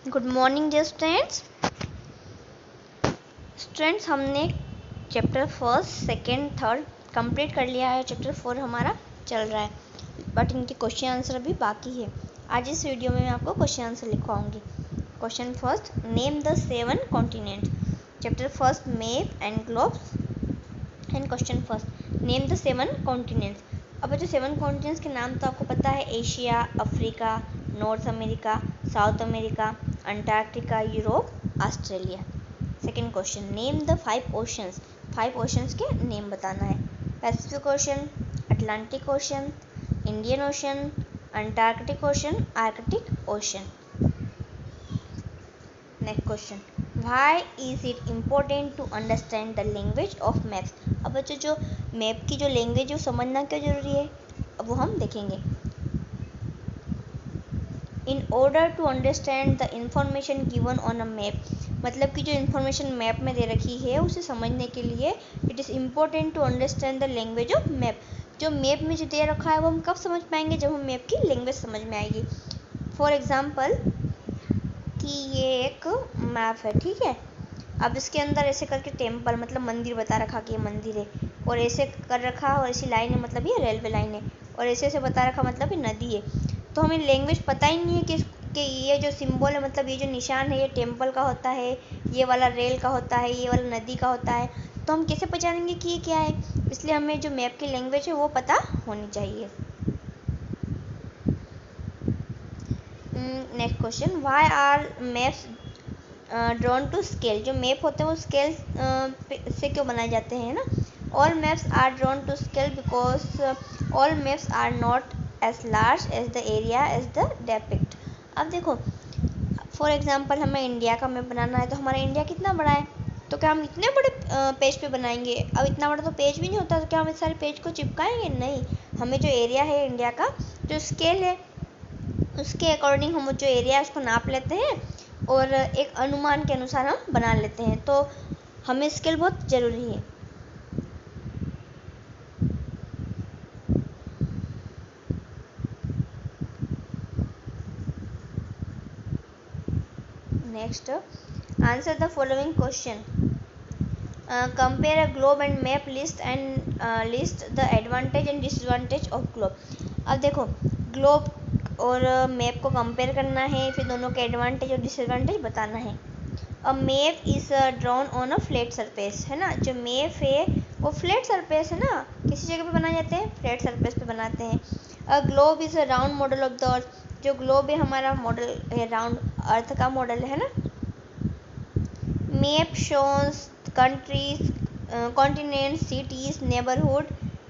Good morning dear students. हमने chapter first second third complete कर लिया है। चैप्टर 4 हमारा चल रहा है, बट इनके क्वेश्चन आंसर अभी बाकी है। आज इस वीडियो में मैं आपको क्वेश्चन आंसर लिखवाऊंगी। Question first, name the 7 continent. Chapter first map and globes and question first, name the 7 continents. अब जो 7 कॉन्टिनेंट्स के नाम तो आपको पता है, Asia, Africa, North America, South America, Antarctica, Europe, Australia. Second question, name the 5 oceans. 5 oceans के name बताना है। Pacific Ocean, Atlantic Ocean, Indian Ocean, Antarctic Ocean, Arctic Ocean. Next question, why is it important to understand the language of maps. अब बच्चों जो map की जो language है वो समझना क्यों जरूरी है, अब वो हम देखेंगे। In order to understand the information given on a map, मतलब कि जो इन्फॉर्मेशन मैप में दे रखी है उसे समझने के लिए it is important to understand the language of map. जो मैप में जो दे रखा है वो हम कब समझ पाएंगे, जब हम मैप की लैंग्वेज समझ में आएगी। फॉर एग्जाम्पल कि ये एक मैप है, ठीक है। अब इसके अंदर ऐसे करके टेम्पल मतलब मंदिर बता रखा कि ये मंदिर है, और ऐसे कर रखा और ऐसी लाइन है मतलब ये रेलवे लाइन है, और ऐसे ऐसे बता रखा मतलब ये नदी है। तो हमें लैंग्वेज पता ही नहीं है कि ये जो सिंबल है मतलब ये जो निशान है ये टेम्पल का होता है, ये वाला रेल का होता है, ये वाला नदी का होता है। तो हम कैसे पहचानेंगे कि ये क्या है। इसलिए हमें जो मैप की लैंग्वेज है वो पता होनी चाहिए। Next question, why are maps drawn to scale. जो मैप होते हैं वो स्केल से क्यों बनाए जाते हैं ना। All maps are drawn to scale because all maps are not as large as the area as the depict. अब देखो, फॉर एग्जांपल हमें इंडिया का मैप बनाना है, तो हमारा इंडिया कितना बड़ा है, तो क्या हम इतने बड़े पेज पे बनाएंगे। अब इतना बड़ा तो पेज भी नहीं होता, तो क्या हम इस सारे पेज को चिपकाएंगे, नहीं। हमें जो एरिया है इंडिया का, जो स्केल है उसके अकॉर्डिंग हम जो एरिया है उसको नाप लेते हैं और एक अनुमान के अनुसार हम बना लेते हैं। तो हमें स्केल बहुत ज़रूरी है। Next, answer the following question. Compare a globe and map list and list the advantage and disadvantage of globe. अब देखो, ग्लोब और मैप को कंपेयर करना है, फिर दोनों के एडवांटेज और डिसएडवांटेज बताना है। A map is drawn on a flat surface, है ना। जो मैप है वो फ्लैट सरफेस है ना, किसी जगह पे बनाए जाते हैं, फ्लैट सरफेस पे बनाते हैं। A globe is a round model of the earth. जो ग्लोब है हमारा मॉडल है, राउंड अर्थ का मॉडल है ना। Map shows countries, continent, cities, neighbourhood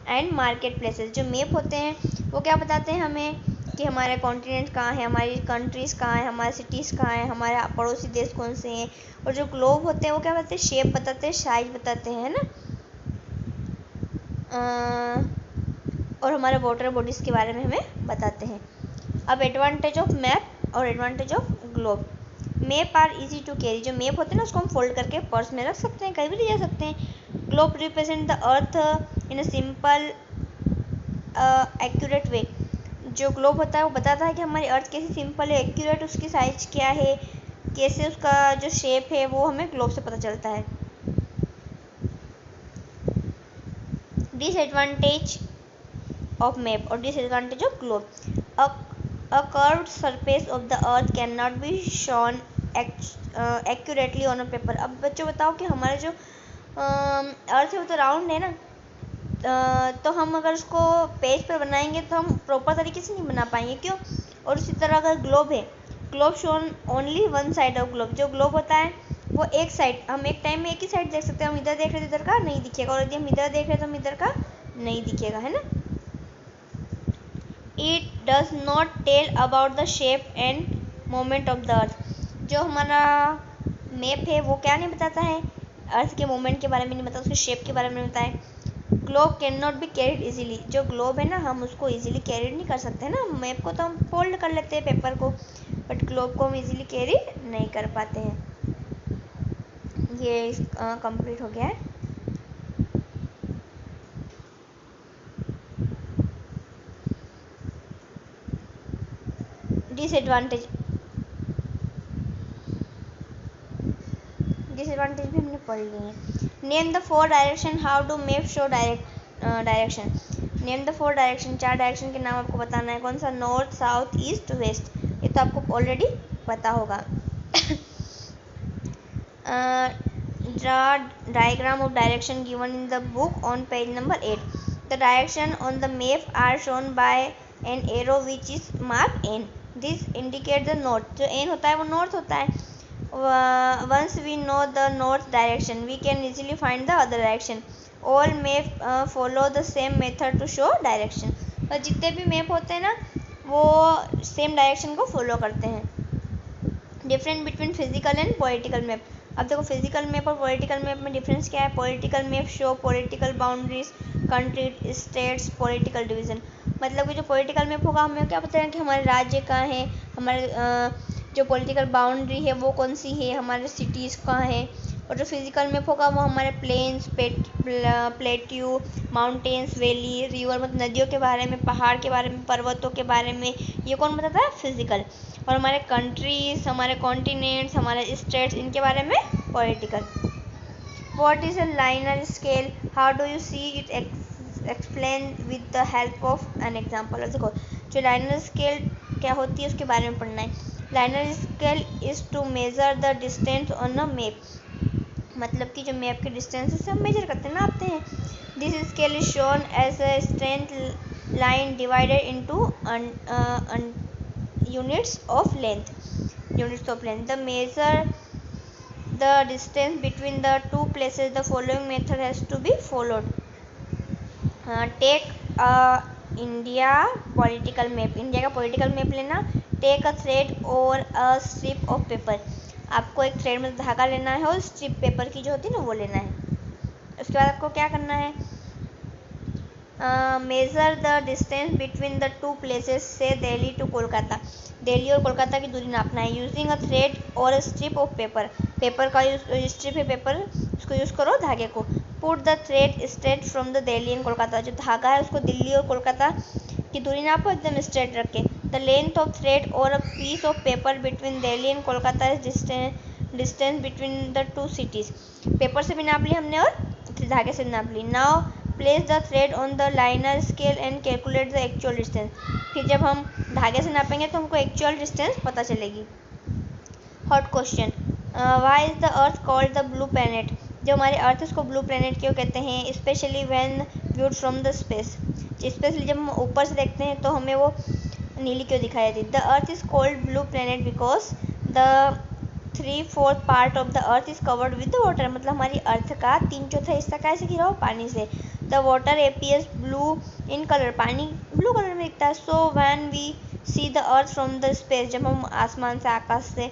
and market places. जो मैप होते हैं वो क्या बताते हैं हमें कि हमारे कॉन्टिनेंट कहाँ है, हमारी कंट्रीज़ कहाँ है, हमारे सिटीज़ कहाँ है, हमारे पड़ोसी देश कौन से हैं। और जो ग्लोब होते हैं वो क्या बताते हैं, शेप बताते हैं, साइज बताते हैं, है ना। और हमारे वाटर बॉडीज़ के बारे में हमें बताते हैं। अब एडवांटेज ऑफ मैप और advantage of globe. Map are easy to carry. जो मैप होते हैं ना उसको हम फोल्ड करके पर्स में रख सकते हैं, कहीं भी ले जा सकते हैं। Globe represent the earth in a simple accurate way. जो ग्लोब होता है वो बताता है कि हमारी अर्थ कैसी सिंपल है, एक्यूरेट उसकी साइज क्या है, कैसे उसका जो शेप है वो हमें ग्लोब से पता चलता है। डिसएडवांटेज ऑफ मैप और disadvantage of globe. A curved surface of the earth cannot be shown accurately on a paper। अब बच्चों बताओ कि हमारे जो अर्थ है वो तो राउंड है ना, तो हम अगर उसको पेज पर बनाएंगे तो हम प्रॉपर तरीके से नहीं बना पाएंगे, क्यों। और उसी तरह अगर ग्लोब है, globe shown only one side of globe. जो ग्लोब होता है वो एक साइड, हम एक टाइम में एक ही साइड देख सकते हैं। हम इधर देख रहे तो इधर का नहीं दिखेगा, और यदि हम इधर देख रहे तो हम इधर का नहीं दिखेगा, है ना। It does not tell about the shape and moment of the earth. जो हमारा मैप है वो क्या नहीं बताता है, अर्थ के मोमेंट के बारे में नहीं बताता, उसके शेप के बारे में बताए। Globe can not be carried easily. जो ग्लोब है ना हम उसको इजीली कैरिड नहीं कर सकते ना। मैप को तो हम फोल्ड कर लेते हैं पेपर को, बट ग्लोब को हम इजीली कैरी नहीं कर पाते हैं। ये कंप्लीट हो गया है। डिसएडवांटेज डिसएडवांटेज भी हमने पढ़ लिए हैं। Name the 4 direction, how do map show direction. Name the 4 direction, 4 direction के नाम आपको बताना है। कौन सा? North, south, east, west. ये तो आपको ऑलरेडी पता होगा। Draw diagram of direction given in the book on page number 8. The direction on the map are shown by an arrow which is marked N. This indicates the north. जो N होता है वो north होता है. Once we know the north direction, we can easily find the other direction. All map follow the same method to show direction. और जितने भी map होते हैं ना वो सेम डायरेक्शन को फॉलो करते हैं. Difference between physical and political map. अब देखो फिजिकल मैप और पॉलिटिकल मैप में डिफरेंस क्या है. Political map show political boundaries, country, states, political division. मतलब कि जो पॉलिटिकल मैप होगा हमें क्या पता है कि हमारे राज्य कहाँ है, हमारे जो पॉलिटिकल बाउंड्री है वो कौन सी है, हमारे सिटीज़ कहाँ है. और जो फिजिकल मैप होगा वो हमारे plains, plateau, mountains, valley, river, मतलब नदियों के बारे में, पहाड़ के बारे में, पर्वतों के बारे में, ये कौन बताता है? फिजिकल. और हमारे कंट्रीज, हमारे कॉन्टिनेंट्स, हमारे स्टेट्स, इनके बारे में political. What is a liner scale, how do you see it, explain with the help of an example. देखो जो लाइनर स्केल क्या होती है उसके बारे में पढ़ना है. Linear scale is to measure the distance on a map. मतलब कि जो मैप के डिस्टेंस से हम मेजर करते हैं, नापते हैं. This scale is shown as a straight line divided into units of length. The measure the distance between the two places, the following method has to be followed. Take a India political map. India का political map लेना. Take a thread और a strip of paper. आपको एक thread में धागा लेना है और स्ट्रिप पेपर की जो होती है ना वो लेना है. उसके बाद आपको क्या करना है? Major the distance between the to places से दिल्ली टू कोलकाता. दिल्ली और कोलकाता की दूरी नापना है. यूजिंग अ थ्रेड और स्ट्रिप ऑफ पेपर. पेपर का स्ट्रिप है पेपर, उसको यूज़ करो धागे को. Put the thread straight from the Delhi and Kolkata. जो धागा है उसको दिल्ली और कोलकाता की दूरी नापो एकदम स्ट्रेट रख के. द लेंथ ऑफ थ्रेड और a piece of paper between Delhi and Kolkata is distance between the two cities. Paper से भी नाप ली हमने और धागे से नाप ली. Now place the thread on the liner scale and calculate the actual distance. फिर जब हम धागे से नापेंगे तो हमको एक्चुअल डिस्टेंस पता चलेगी. Hot question, why is the earth called the blue planet. जो हमारे अर्थ उसको ब्लू प्लैनेट क्यों कहते हैं? Specially when viewed from the space. Specially जब हम ऊपर से देखते हैं तो हमें वो नीली क्यों दिखाई देती. The earth is called blue planet because the 3/4 part of the earth is covered with the water. मतलब हमारी अर्थ का 3/4 हिस्सा कैसे घिरा हो? पानी से. The water appears blue in colour. पानी ब्लू कलर में दिखता है. So when we see the earth from the space. जब हम आसमान से, आकाश से,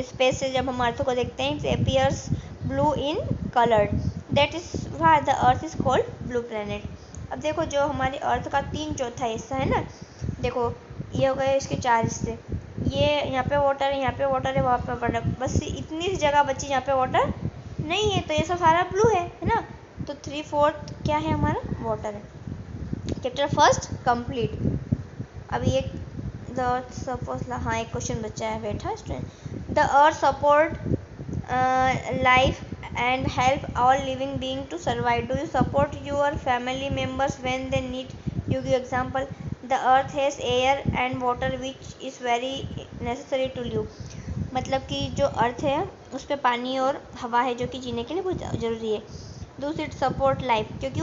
स्पेस से जब हम अर्थ को देखते हैं, it appears blue in colour. That is why the earth is called blue planet. अब देखो जो हमारी अर्थ का 3/4 हिस्सा है ना, देखो ये हो गए इसके 4 हिस्से. ये यहाँ पे वाटर है, यहाँ पे वाटर है, वहाँ पे वाटर, बस इतनी सी जगह बची जहाँ पे वाटर नहीं है, तो ये सब सारा ब्लू है ना. तो 3/4 क्या है हमारा? वाटर है. Chapter first complete. अभी एक सपोज हाँ एक क्वेश्चन बचा है. बैठा student. The earth support life and help all living being to survive. Do you support your family members when they need you. Give example. The earth has air and water which is very necessary to live. मतलब कि जो अर्थ है उस पर पानी और हवा है जो कि जीने के लिए बहुत ज़रूरी है. दूसरी सपोर्ट लाइफ, क्योंकि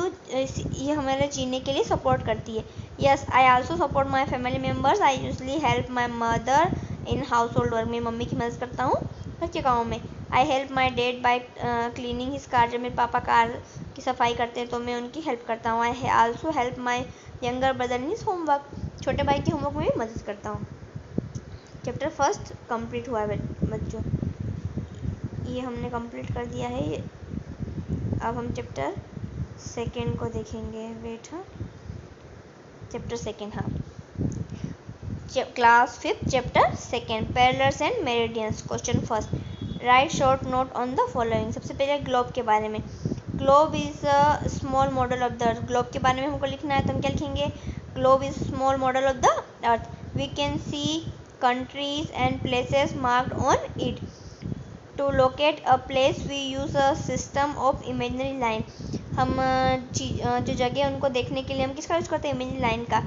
ये हमारे जीने के लिए सपोर्ट करती है. Yes I also support my family members. I usually help my mother in house hold work. मेरी मम्मी की मदद करता हूँ घर के कामों में. I help my dad by cleaning his car. जब मेरे पापा कार की सफाई करते हैं तो मैं उनकी हेल्प करता हूँ. I also help my younger brother in his homework. छोटे भाई के होमवर्क में भी मदद करता हूँ. चैप्टर फर्स्ट कंप्लीट हुआ है बच्चों. ये हमने कंप्लीट कर दिया है. अब हम चैप्टर सेकेंड को देखेंगे. वेट हाँ, चैप्टर सेकेंड हाँ, class 5 chapter second, parallels and meridians. Question first, right short note on the following. सबसे पहले ग्लोब के बारे में. Globe is a small model of the earth. Globe के बारे में हमको लिखना है तो हम क्या लिखेंगे? Globe is small model of the earth. We can see countries and places marked on it. To locate a place we use a system of imaginary line. हम जो जगह है उनको देखने के लिए हम किसका यूज़ करते हैं? इमेजिनरी लाइन का।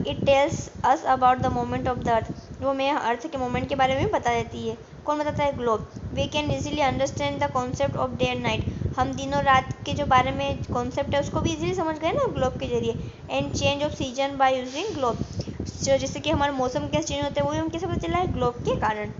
It tells us about the moment of the अर्थ, वो हमें अर्थ के मोमेंट के बारे में बता देती है। कौन बताता है? Globe. We can easily understand the concept of day and night, हम दिनों रात के जो बारे में कॉन्सेप्ट है उसको भी इजीली समझ गए ना ग्लोब के जरिए। And change off season by using globe, जो जैसे कि हमारे मौसम कैसे चेंज होते हैं वो भी हम कैसे पता चला है? ग्लोब के कारण।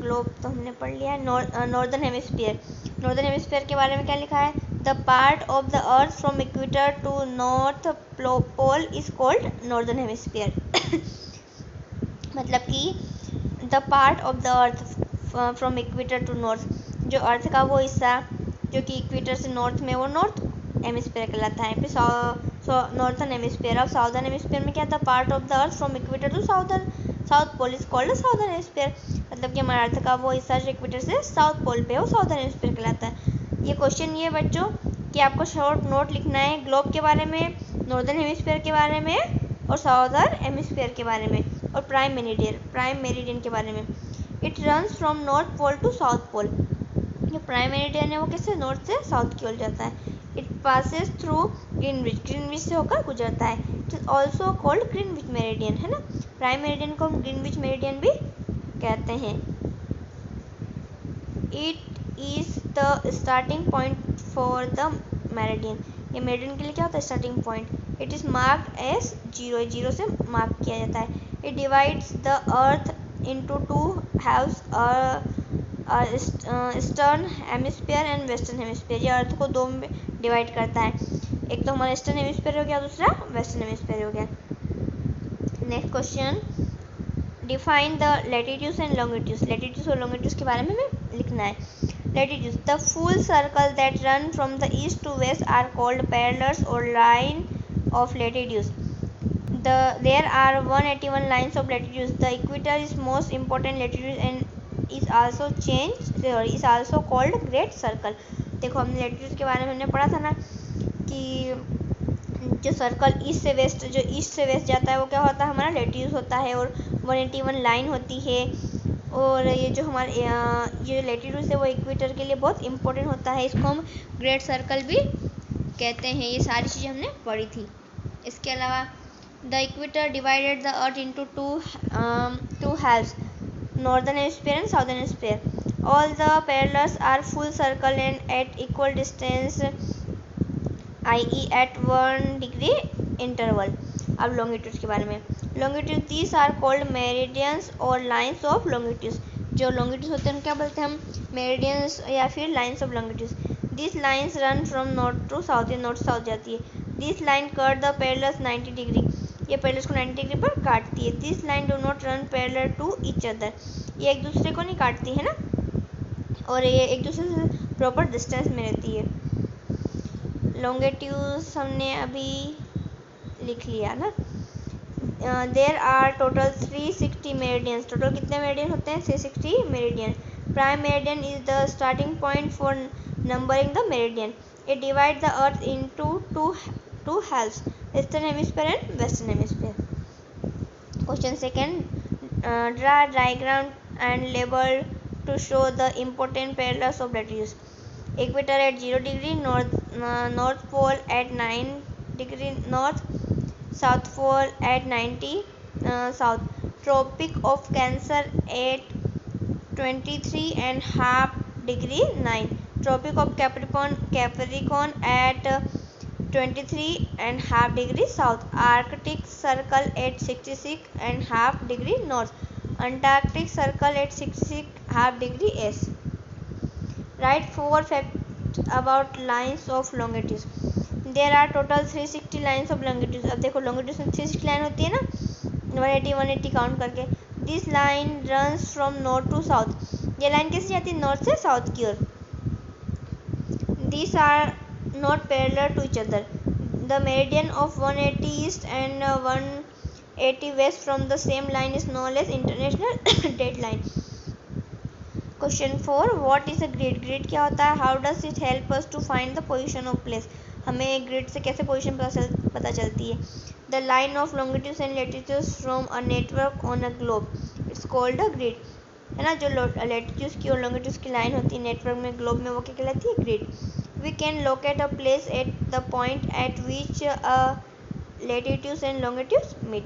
ग्लोब तो हमने पढ़ लिया है। नॉर्दर्न हेमिस्फीयर, नॉर्दर्न हेमिस्फीयर के बारे में क्या लिखा है? The part of the earth from equator to north pole is called northern hemisphere. मतलब कि the part of the earth from equator to north, जो अर्थ का वो हिस्सा जो कि इक्वेटर से नॉर्थ में, वो नॉर्थ हेमिस्फीयर कहलाता है। फिर नॉर्थर्न हेमिस्फीयर। अब साउदर्न हेमिस्फीयर में क्या था? Part of the earth from equator to south pole is called southern hemisphere, मतलब कि हमारे अर्थ का वो हिस्सा जो इक्वेटर से साउथ पोल पे है वो साउदर्न हेमिस्फीयर कहलाता है। ये क्वेश्चन ये बच्चों कि आपको शॉर्ट नोट लिखना है ग्लोब के बारे में, नॉर्दर्न हेमिस्फीयर के बारे में और साउदर्न हेमिस्फीयर के बारे में, और प्राइम मेरिडियन के बारे में। It runs from north pole to south pole, जो प्राइम मेरिडियन है वो किससे? नॉर्थ से साउथ की ओर जाता है। इट पासेस थ्रू ग्रीनविच से होकर गुजरता है। It is also called Greenwich meridian, है ना। प्राइम मेरिडियन को हम ग्रीनविच मेरिडियन भी कहते हैं। It is the starting point for the meridian, ये मेरिडियन के लिए क्या होता है? Starting point. It is marked as 0, 0 से मार्क किया जाता है। It divides the earth into two halves, eastern hemisphere and western hemisphere. ये अर्थ को दो में डिवाइड करता है, एक तो हमारा ईस्टर्न हेमिस्फीयर हो गया, दूसरा वेस्टर्न हेमिस्फीयर हो गया। Next question, define the latitudes and longitudes. Latitudes और लॉन्गिट्यूड्स के बारे में हमें लिखना है। Latitudes, the full circle that run from the east to west are called parallels और line of latitudes. There are 181 lines of latitudes. The equator is most important latitude and is also called great circle. देखो हमने latitude के बारे में हमने पढ़ा था ना कि जो सर्कल ईस्ट से वेस्ट जाता है वो क्या होता है? हमारा लैटिट्यूड होता है, और 181 लाइन होती है। और ये जो हमारे ये लैटिट्यूड है वो इक्वेटर के लिए बहुत इंपॉर्टेंट होता है, इसको हम ग्रेट सर्कल भी कहते हैं। ये सारी चीज़ें हमने पढ़ी थी। इसके अलावा the equator divided the earth into two halves, northern hemisphere and southern hemisphere. All the parallels are full circle and at equal distance, i.e. at 1 degree interval. अब longitudes के बारे में। longitude, these are called meridians or lines of longitudes. जो longitudes होते हैं उनको क्या बोलते हैं हम? meridians या फिर lines of longitudes. These lines run from north to south, ये north south जाती है। This line cut the parallels 90 degree, ये पैरेलल्स को 90 डिग्री पर काटती है। This line do not run parallel to each other, ये एक दूसरे को नहीं काटती है ना, और ये एक दूसरे से प्रॉपर डिस्टेंस में रहती है। लॉन्गिट्यूड्स हमने अभी लिख लिया ना। There are total 360 meridians, total कितने मेरिडियन होते हैं? 360 meridian. Prime meridian is the starting point for numbering the meridian. It divide the earth into two halves, eastern hemisphere and western hemisphere. Question second, draw diagram and label to show the important parallels of latitudes. Equator at 0 degree, north pole at 9 degree north, south pole at 90 south, tropic of cancer eight 23.5 degree 9, tropic of capricorn at 23.5 degree south, Arctic circle at 66.5 degree north, Antarctic circle at 66.5 degree east. Write 4 facts about lines of longitudes. There are total 360 lines of longitudes. अब देखो longitudes में 360 line होती है ना, 180 count करके। This line runs from north to south. ये line कैसे जाती है? नॉर्थ से साउथ की ओर। These are not parallel to each other. The meridian of 180 east and 180 west from the same line is known as international date line. Question 4, what is a grid? Grid क्या होता है? How does it help us to find the position of place? हमें grid से कैसे position पता चलती है? The line of longitudes and latitudes from a network on a globe, it's called a grid, है ना। जो लैटिट्यूड्स की और लॉन्गिट्यूड्स की लाइन होती है नेटवर्क में, ग्लोब में, वो क्या कहलाती है, grid. We can locate a place at the point at which latitudes and longitudes meet,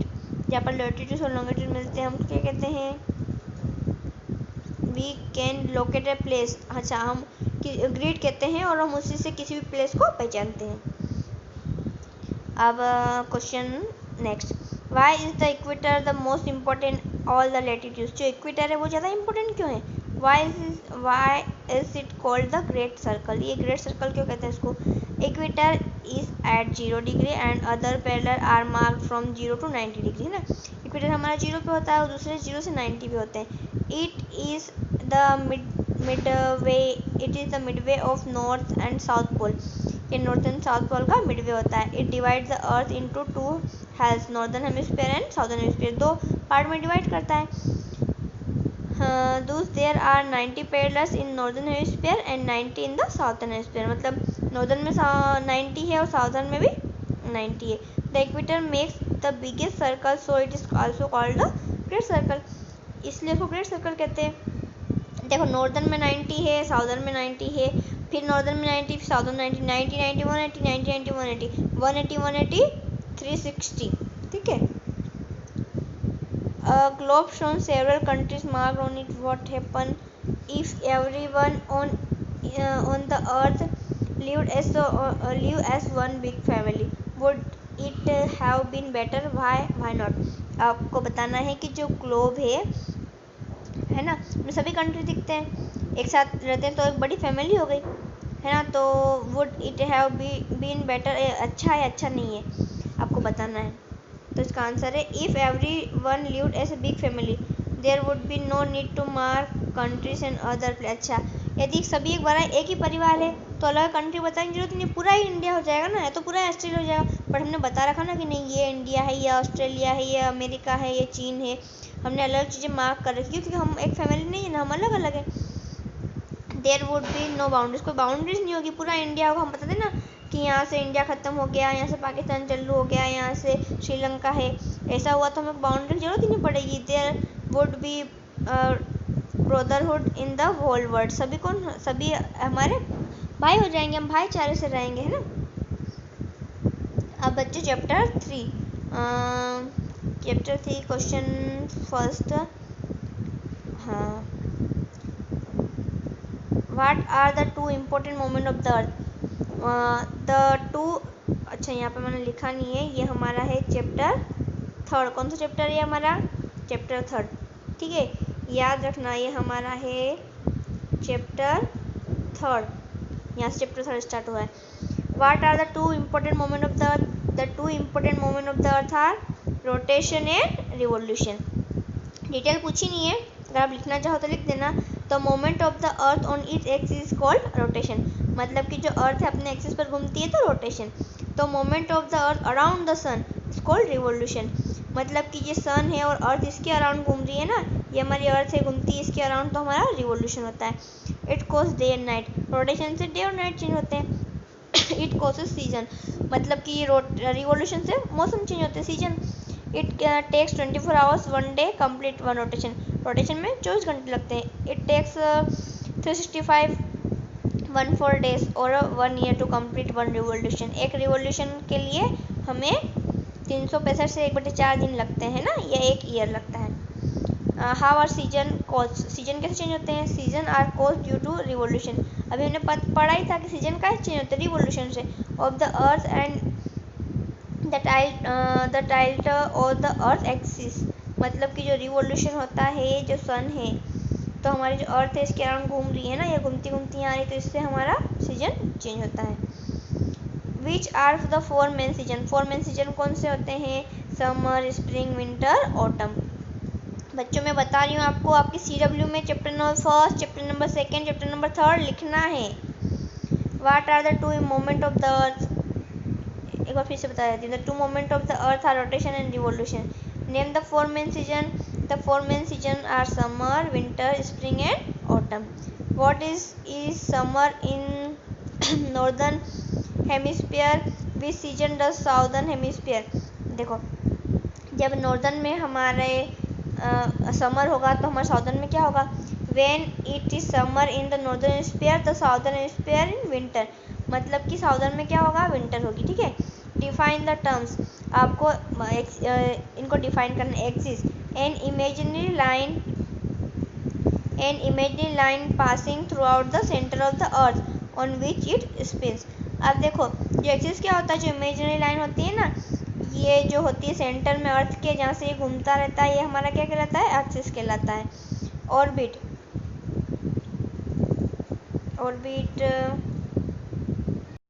जहाँ पर लैटिट्यूड्स और लॉन्गिट्यूड मिलते हैं, हम क्या कहते हैं, we can locate a place, अच्छा हम ग्रिड कहते हैं, और हम उसी से किसी भी प्लेस को पहचानते हैं। अब question next, why is the equator the most important all the latitudes, जो इक्वेटर है वो ज़्यादा इंपॉर्टेंट क्यों है, why is it called the great circle, ये ग्रेट सर्कल क्यों कहते हैं इसको, equator is at 0 degree and other parallel are marked from 0 to 90 degree, है ना। इक्वेटर हमारा 0 पे होता है और दूसरे 0 से 90 पे होते हैं। It is the midway of north and south pole, ये नॉर्थ एंड साउथ पोल का मिडवे होता है। It divide the earth into 2 halves, northern hemisphere and southern hemisphere, 2 part में डिवाइड करता है। There are 90 parallels in northern hemisphere and 90 in the southern hemisphere, मतलब northern में 90 है और साउदर्न में भी 90 है। The equator makes the biggest circle, so it is also called the great circle, इसलिए इसको ग्रेट सर्कल कहते हैं। देखो नॉर्दर्न में 90 है, साउदर्न में 90 है, फिर नॉर्दर्न में 90, साउदर्न 90, 90, 90, 180, 90, 90, 180, 180, 180, 360, ठीक है। A globe shows several countries marked on it. What happen if everyone on the earth lived as one big family? Would it have been better? Why not? आपको बताना है कि जो ग्लोब है ना, उसमें सभी कंट्री दिखते हैं, एक साथ रहते हैं, तो एक बड़ी फैमिली हो गई, है ना। तो would it have been better, अच्छा है अच्छा नहीं है, आपको बताना है। तो इसका आंसर है if every one lived as a big family there would be no need to mark countries and other place. अच्छा, यदि सभी एक बार एक ही परिवार है तो अलग कंट्री बताने की जरूरत नहीं, पूरा ही इंडिया हो जाएगा ना, तो पूरा ऑस्ट्रेलिया हो जाएगा। बट हमने बता रखा ना कि नहीं ये इंडिया है, ये ऑस्ट्रेलिया है, ये अमेरिका है, ये चीन है, हमने अलग चीज़ें मार्क कर रखी है क्योंकि हम एक फैमिली नहीं है ना, हम अलग अलग है। There would be no boundaries, कोई बाउंड्रीज नहीं होगी, पूरा इंडिया होगा। हम बता दें ना कि यहाँ से इंडिया ख़त्म हो गया, यहाँ से पाकिस्तान चालू हो गया, यहाँ से श्रीलंका है, ऐसा हुआ तो हमें बाउंड्री की जरूरत ही नहीं पड़ेगी। There would be brotherhood in the whole world, सभी हमारे भाई हो जाएंगे, हम भाईचारे से रहेंगे, है ना। अब बच्चे चैप्टर 3 क्वेश्चन फर्स्ट, हाँ, what are the 2 important moment of the earth, the 2, अच्छा यहाँ पे मैंने लिखा नहीं है, ये हमारा है चैप्टर 3, कौन सा चैप्टर है हमारा, चैप्टर 3, ठीक है, याद रखना ये हमारा है चैप्टर 3, यहाँ से चैप्टर 3 स्टार्ट हुआ है। What are the 2 important moment of the earth, the 2 important moment of the earth are rotation and revolution. Detail पूछी नहीं है, अगर आप लिखना चाहो तो लिख देना। The moment of the earth on its axis is called rotation, मतलब कि जो अर्थ है अपने एक्सिस पर घूमती है तो रोटेशन। तो moment of the earth around the sun is called revolution, मतलब कि ये सन है और अर्थ इसके अराउंड घूम रही है ना, ये हमारी अर्थ है घूमती है इसके अराउंड, तो हमारा रिवोल्यूशन होता है। It cos day and night, rotation से डे और नाइट चेंज होते हैं। इट कोसेस सीजन, मतलब कि ये रिवोल्यूशन से मौसम चेंज होते हैं, season. It takes 24 hours one day complete one rotation, rotation में 24 घंटे लगते हैं। इट टेक्स 365 14 डेज और 1 year to complete one revolution, एक रिवोल्यूशन के लिए हमें 365 से 1/4 दिन लगते हैं ना, या 1 ईयर लगता है। How are season cause, season कैसे चेंज होते हैं, season are cause due to revolution, अभी हमने पढ़ा ही था कि सीजन कैसे चेंज होते हैं, रिवोल्यूशन से, of the earth and the tilt और द अर्थ एक्सिस, मतलब कि जो रिवोल्यूशन होता है, जो सन है, तो हमारी जो अर्थ है इसके अराउंड घूम रही है ना, ये घूमती घूमती आ रही है, तो इससे हमारा सीजन चेंज होता है। Which are the 4 main season, 4 main season कौन से होते हैं, समर, स्प्रिंग, विंटर, ऑटम। बच्चों मैं बता रही हूँ आपको, आपकी CW में chapter number 1, chapter number 2, chapter number 3 लिखना है। What are the 2 moment of the earth, एक बार फिर से बता देती हूँ, the 2 moment of the earth are rotation and revolution. Name the 4 main season, the 4 main season are summer, winter, spring and autumn. What is summer in northern hemisphere, which season does southern hemisphere, देखो, जब northern में हमारे summer होगा तो हमारे southern में क्या होगा, when it is summer in the northern hemisphere the southern hemisphere in winter, मतलब कि साउदर्न में क्या होगा, विंटर होगी। ठीक है, डिफाइन द टर्म्स, आपको इनको डिफाइन करना। Axis, an imaginary line passing through out the centre of the earth on which it spins. अब देखो, जो एक्सिस क्या होता है, जो इमेजिनरी लाइन होती है ना, ये जो होती है सेंटर में अर्थ के, जहाँ से ये घूमता रहता है, ये हमारा क्या कहलाता है, एक्सिस कहलाता है। ऑर्बिट